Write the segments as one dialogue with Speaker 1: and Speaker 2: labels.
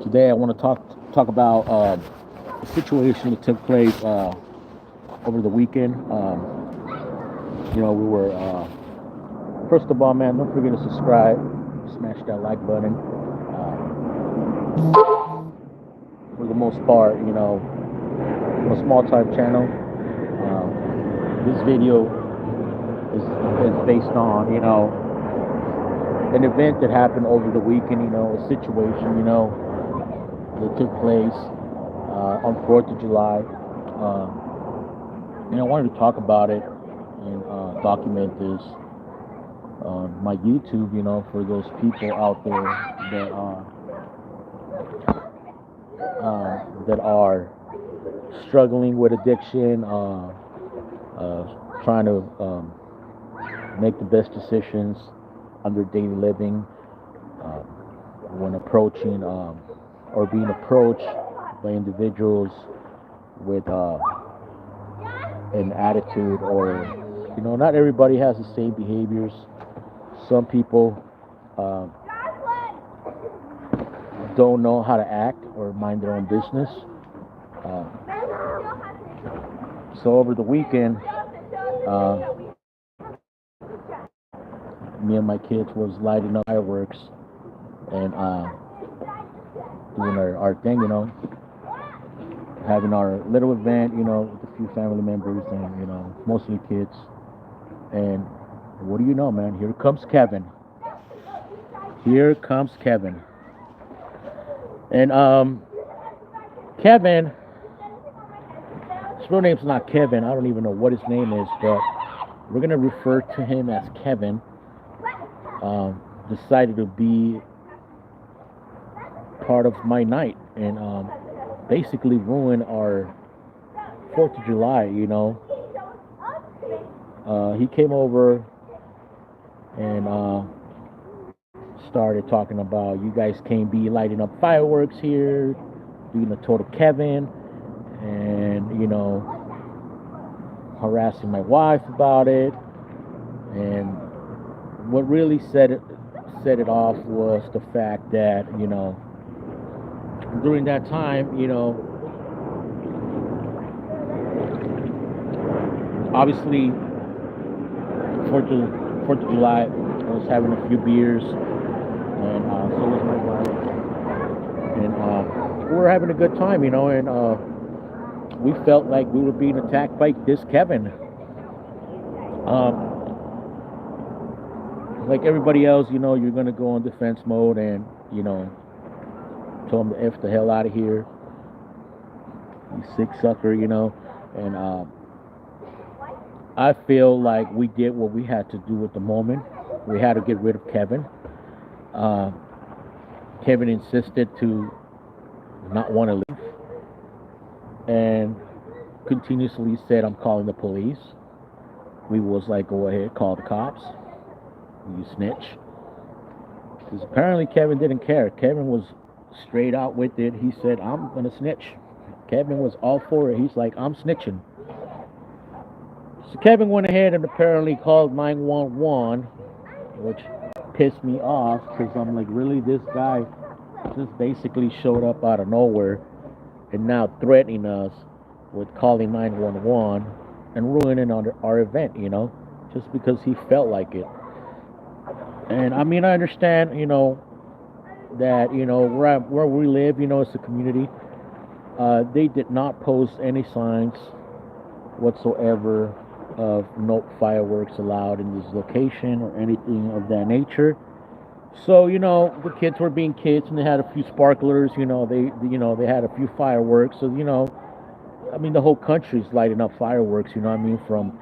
Speaker 1: Today, I want to talk about a situation that took place over the weekend. We were first of all, man, don't forget to subscribe, smash that like button. For the most part, we're a small time channel. This video is based on an event that happened over the weekend. A situation that took place on 4th of July. I wanted to talk about it and document this on my YouTube, for those people out there that are struggling with addiction, trying to make the best decisions on their daily living uh, when approaching or being approached by individuals with an attitude, or not everybody has the same behaviors. Some people uh, don't know how to act or mind their own business. uh, so over the weekend, uh, me and my kids was lighting up fireworks and doing our thing, having our little event, with a few family members and mostly kids. And what do you know, man? Here comes Kevin. Here comes Kevin. And Kevin, his real name's not Kevin. I don't even know what his name is, but we're gonna refer to him as Kevin. Decided to be part of my night and basically ruin our 4th of July. He came over and started talking about, you guys can't be lighting up fireworks here, being a total Kevin, and harassing my wife about it. And what really set it off was the fact that during that time, obviously, Fourth of July, I was having a few beers, and so was my wife, and we were having a good time, and we felt like we were being attacked by this Kevin. Um, like everybody else, you're gonna go on defense mode and tell him to f the hell out of here, you sick sucker, and I feel like we did what we had to do at the moment. We had to get rid of Kevin. Uh, Kevin insisted to not want to leave and continuously said, "I'm calling the police." We was like, "Go ahead, call the cops. You snitch." Because apparently Kevin didn't care. Kevin was straight out with it. He said, "I'm gonna snitch." Kevin was all for it. He's like, "I'm snitching." So Kevin went ahead and apparently called 911, which pissed me off because I'm like, really, this guy just basically showed up out of nowhere and now threatening us with calling 911 and ruining our event, just because he felt like it. And I mean, I understand, that where we live, it's a community. They did not post any signs whatsoever of no fireworks allowed in this location or anything of that nature. So the kids were being kids, and they had a few sparklers. They had a few fireworks. So I mean, the whole country's lighting up fireworks. I mean, from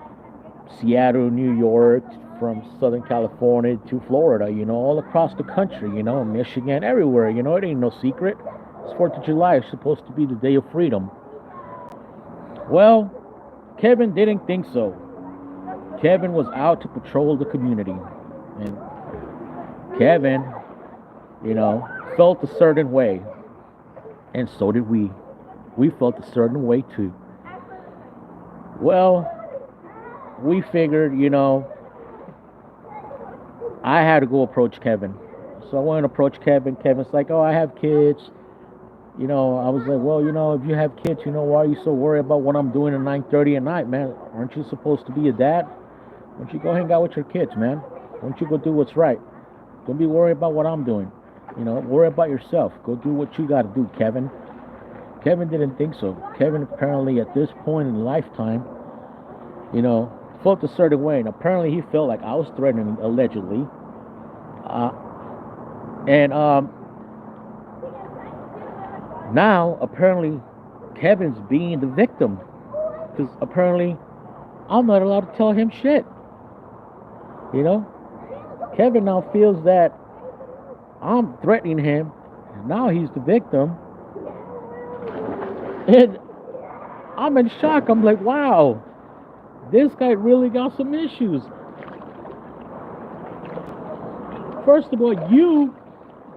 Speaker 1: Seattle, New York, from Southern California to Florida. All across the country. Michigan, everywhere. It ain't no secret. It's 4th of July. It's supposed to be the day of freedom. Well, Kevin didn't think so. Kevin was out to patrol the community. And Kevin, felt a certain way. And so did we. We felt a certain way too. Well, we figured, I had to go approach Kevin. So I went and approached Kevin. Kevin's like, "Oh, I have kids. I was like, well, if you have kids, why are you so worried about what I'm doing at 9:30 at night, man? Aren't you supposed to be a dad? Why don't you go hang out with your kids, man? Why don't you go do what's right? Don't be worried about what I'm doing. Worry about yourself. Go do what you got to do, Kevin. Kevin didn't think so. Kevin apparently at this point in lifetime, you know, felt a certain way, and apparently he felt like I was threatening, allegedly. Uh, and Now apparently Kevin's being the victim because apparently I'm not allowed to tell him shit. You know, Kevin now feels that I'm threatening him. And now he's the victim, and I'm in shock. I'm like, wow, this guy really got some issues. First of all, you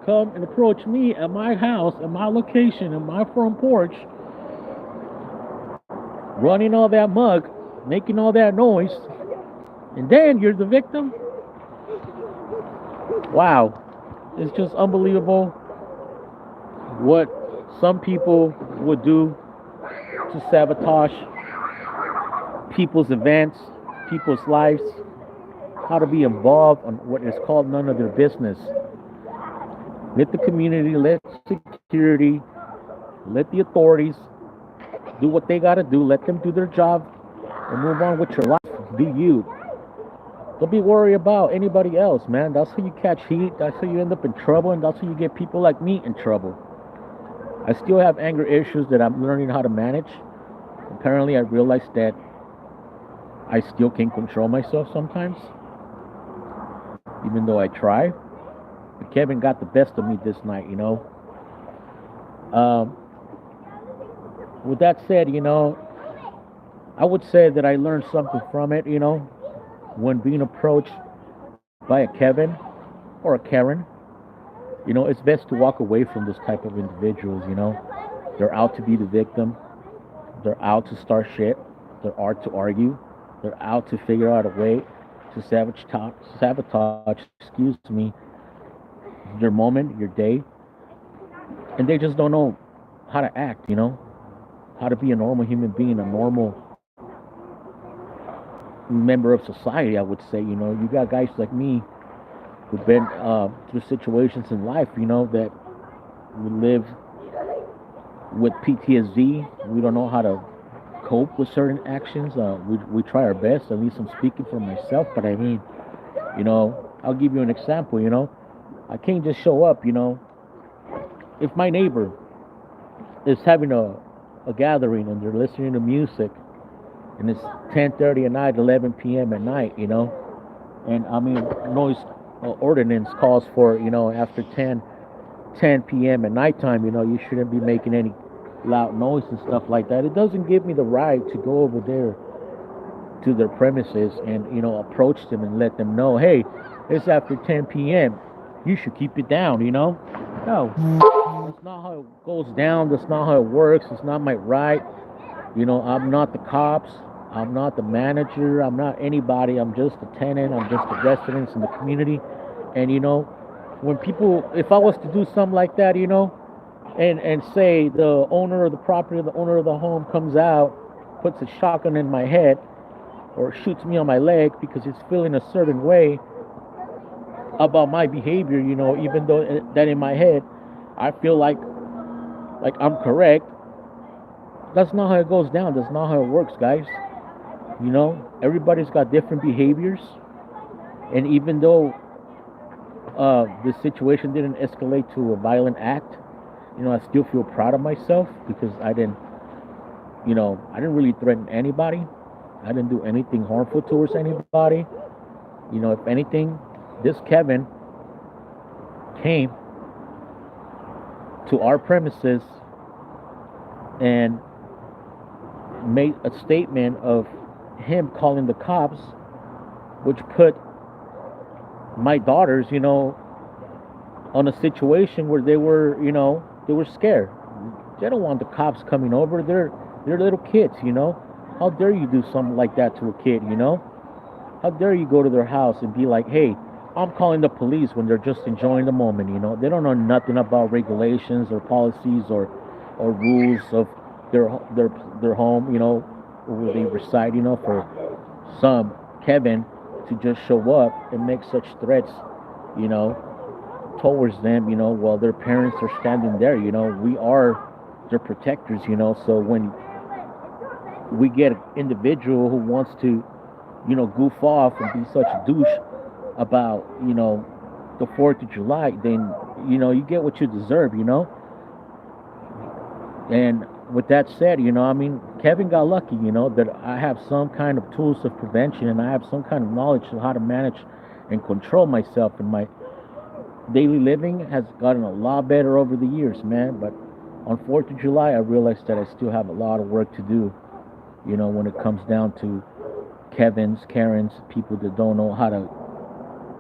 Speaker 1: come and approach me at my house, at my location, at my front porch, running all that mug, making all that noise, and then you're the victim? Wow. It's just unbelievable what some people would do to sabotage people's events, people's lives, how to be involved on what is called none of their business. Let the community, let security, let the authorities do what they got to do. Let them do their job and move on with your life. Do you. Don't be worried about anybody else, man. That's how you catch heat. That's how you end up in trouble, and that's how you get people like me in trouble. I still have anger issues that I'm learning how to manage. Apparently, I realized that I still can't control myself sometimes, even though I try. But Kevin got the best of me this night, With that said, I would say that I learned something from it, when being approached by a Kevin or a Karen. It's best to walk away from this type of individuals. They're out to be the victim. They're out to start shit. They're out to argue. They're out to figure out a way to sabotage, excuse me, your moment, your day. And they just don't know how to act, how to be a normal human being, a normal member of society, I would say. You got guys like me who've been through situations in life, that we live with PTSD. We don't know how to cope with certain actions. We try our best. At least I'm speaking for myself. But I mean, I'll give you an example. I can't just show up. If my neighbor is having a gathering and they're listening to music, and it's 10:30 at night, 11 p.m. at night, and I mean, noise ordinance calls for, after 10 p.m. at nighttime, you shouldn't be making any loud noise and stuff like that. It doesn't give me the right to go over there to their premises and, approach them and let them know, hey, it's after 10 p.m. You should keep it down, No, that's not how it goes down. That's not how it works. It's not my right. I'm not the cops. I'm not the manager. I'm not anybody. I'm just a tenant. I'm just a resident in the community. And, when people, if I was to do something like that, and say the owner of the property, the owner of the home comes out, puts a shotgun in my head, or shoots me on my leg because he's feeling a certain way about my behavior, even though that in my head, I feel like I'm correct. That's not how it goes down. That's not how it works, guys. Everybody's got different behaviors, and even though the situation didn't escalate to a violent act, I still feel proud of myself because I didn't really threaten anybody. I didn't do anything harmful towards anybody. If anything, this Kevin came to our premises and made a statement of him calling the cops, which put my daughters, on a situation where they were scared. They don't want the cops coming over. They're little kids, How dare you do something like that to a kid, How dare you go to their house and be like, hey, I'm calling the police when they're just enjoying the moment, They don't know nothing about regulations or policies or or rules of their home, where they reside, for some Kevin to just show up and make such threats, you know, towards them, while their parents are standing there, we are their protectors, so when we get an individual who wants to, goof off and be such a douche about, the 4th of July, then, you get what you deserve, And with that said, Kevin got lucky, that I have some kind of tools of prevention and I have some kind of knowledge of how to manage and control myself. And my daily living has gotten a lot better over the years, man. But on 4th of July, I realized that I still have a lot of work to do, when it comes down to Kevins, Karens, people that don't know how to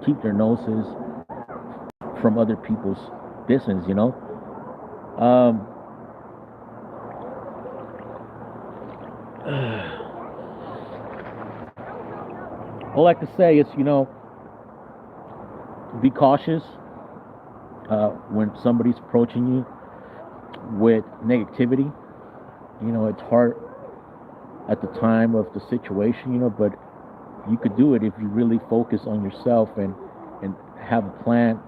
Speaker 1: keep their noses from other people's business, All I can say is, be cautious when somebody's approaching you with negativity. It's hard at the time of the situation, but you could do it if you really focus on yourself and have a plan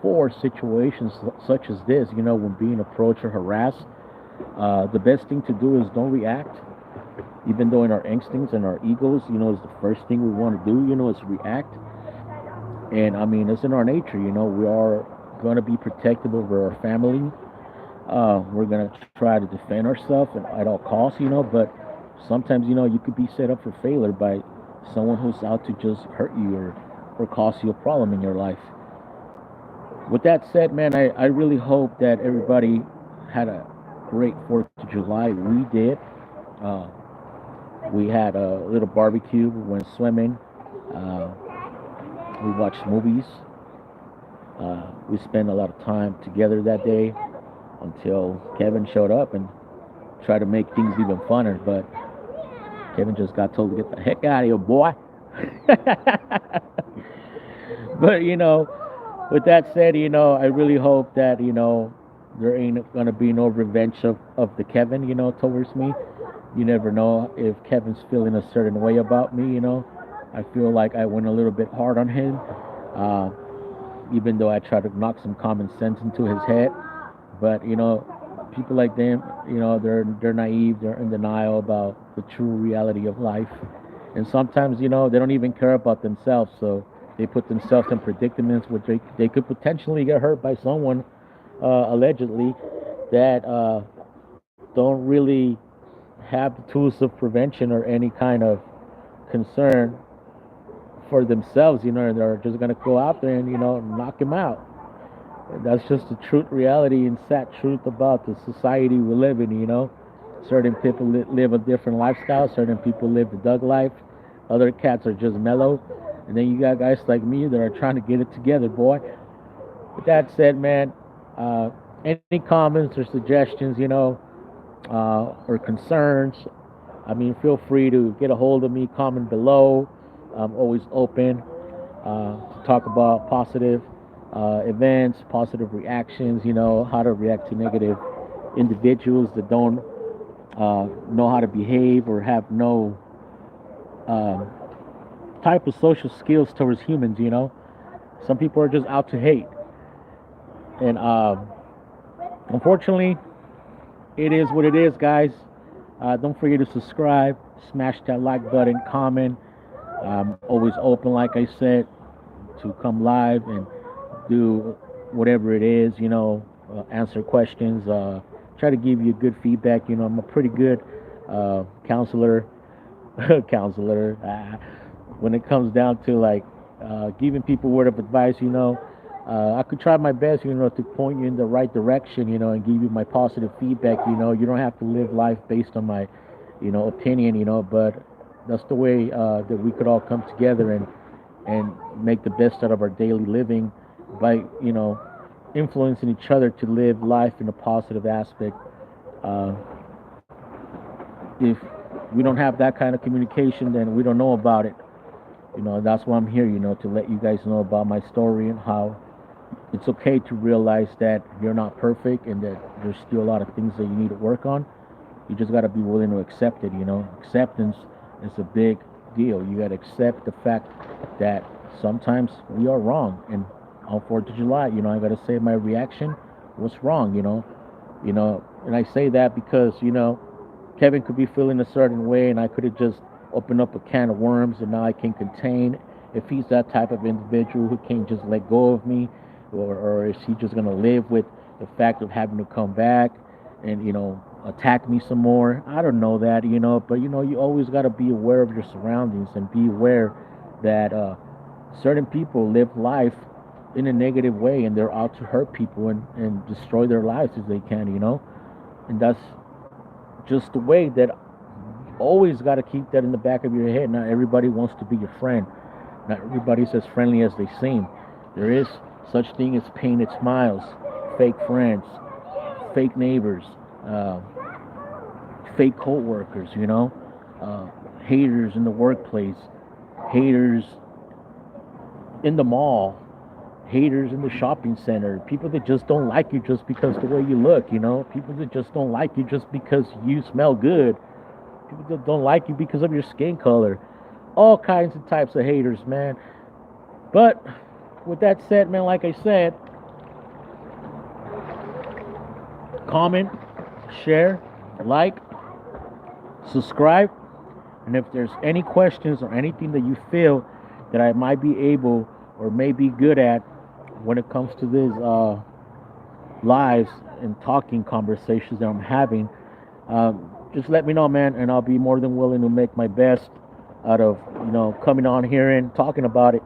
Speaker 1: for situations such as this, when being approached or harassed. The best thing to do is don't react, even though in our instincts and our egos, is the first thing we want to do, is react. And it's in our nature, we are going to be protective over our family. We're going to try to defend ourselves at all costs, but sometimes, you could be set up for failure by someone who's out to just hurt you or cause you a problem in your life. With that said, man, I really hope that everybody had a great 4th of July. We did. We had a little barbecue. We went swimming. We watched movies. We spent a lot of time together that day until Kevin showed up and tried to make things even funner. But Kevin just got told to get the heck out of here, boy. But, with that said, I really hope that, there ain't going to be no revenge of the Kevin, towards me. You never know if Kevin's feeling a certain way about me, I feel like I went a little bit hard on him, even though I tried to knock some common sense into his head. But, people like them, they're naive, they're in denial about the true reality of life. And sometimes, they don't even care about themselves, so they put themselves in predicaments where they could potentially get hurt by someone, allegedly, that don't really have the tools of prevention or any kind of concern for themselves, and they're just going to go out there and, knock him out. That's just the truth, reality, and sad truth about the society we live in, Certain people live a different lifestyle. Certain people live the Doug life. Other cats are just mellow. And then you got guys like me that are trying to get it together, boy. With that said, man, any comments or suggestions, or concerns, feel free to get a hold of me, comment below. I'm always open to talk about positive events, positive reactions, how to react to negative individuals that don't know how to behave or have no type of social skills towards humans, Some people are just out to hate. And unfortunately, it is what it is, guys. Don't forget to subscribe, smash that like button, comment. I'm always open, like I said, to come live and do whatever it is, answer questions, try to give you good feedback. I'm a pretty good counselor, when it comes down to giving people word of advice. I could try my best, to point you in the right direction, and give you my positive feedback. You don't have to live life based on my, opinion, but that's the way that we could all come together and make the best out of our daily living by, influencing each other to live life in a positive aspect. If we don't have that kind of communication, then we don't know about it. That's why I'm here, to let you guys know about my story and how, It's okay to realize that you're not perfect and that there's still a lot of things that you need to work on. You just got to be willing to accept it. Acceptance is a big deal. You got to accept the fact that sometimes we are wrong. And on 4th of July, I got to say my reaction was wrong. And I say that because Kevin could be feeling a certain way, and I could have just opened up a can of worms, and now I can contain. If he's that type of individual who can't just let go of me, or is he just gonna live with the fact of having to come back and attack me some more? I don't know that, but you always got to be aware of your surroundings and be aware that certain people live life in a negative way, and they're out to hurt people and destroy their lives if they can, and that's just the way that you always got to keep that in the back of your head. Not everybody wants to be your friend. Not everybody's as friendly as they seem. There is such thing as painted smiles, fake friends, fake neighbors, fake co-workers, haters in the workplace, haters in the mall, haters in the shopping center, people that just don't like you just because the way you look, people that just don't like you just because you smell good, people that don't like you because of your skin color, all kinds of types of haters, man. But with that said, man, like I said, comment, share, like, subscribe, and if there's any questions or anything that you feel that I might be able or may be good at when it comes to these lives and talking conversations that I'm having, just let me know, man, and I'll be more than willing to make my best out of coming on here and talking about it.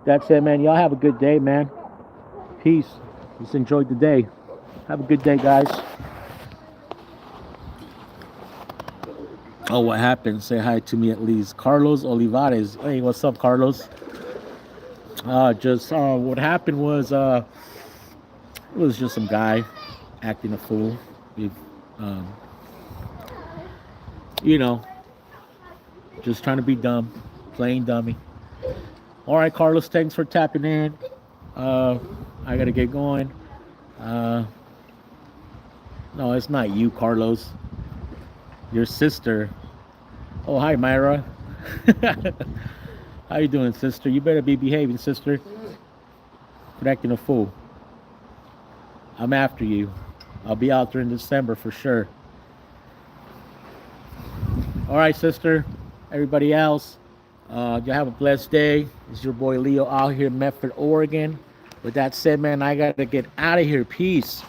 Speaker 1: That's it, man. Y'all have a good day, man. Peace. Just enjoyed the day. Have a good day, guys. Oh, what happened? Say hi to me at least. Carlos Olivares. Hey, what's up, Carlos? What happened was it was just some guy acting a fool. Um, just trying to be dumb, playing dummy. All right, Carlos, thanks for tapping in. I gotta get going. No, it's not you, Carlos. Your sister. Oh, hi, Myra. How you doing, sister? You better be behaving, sister. Quit acting a fool. I'm after you. I'll be out there in December for sure. All right, sister. Everybody else, you have a blessed day. It's your boy Leo out here in Medford, Oregon. With that said, man, I gotta get out of here. Peace.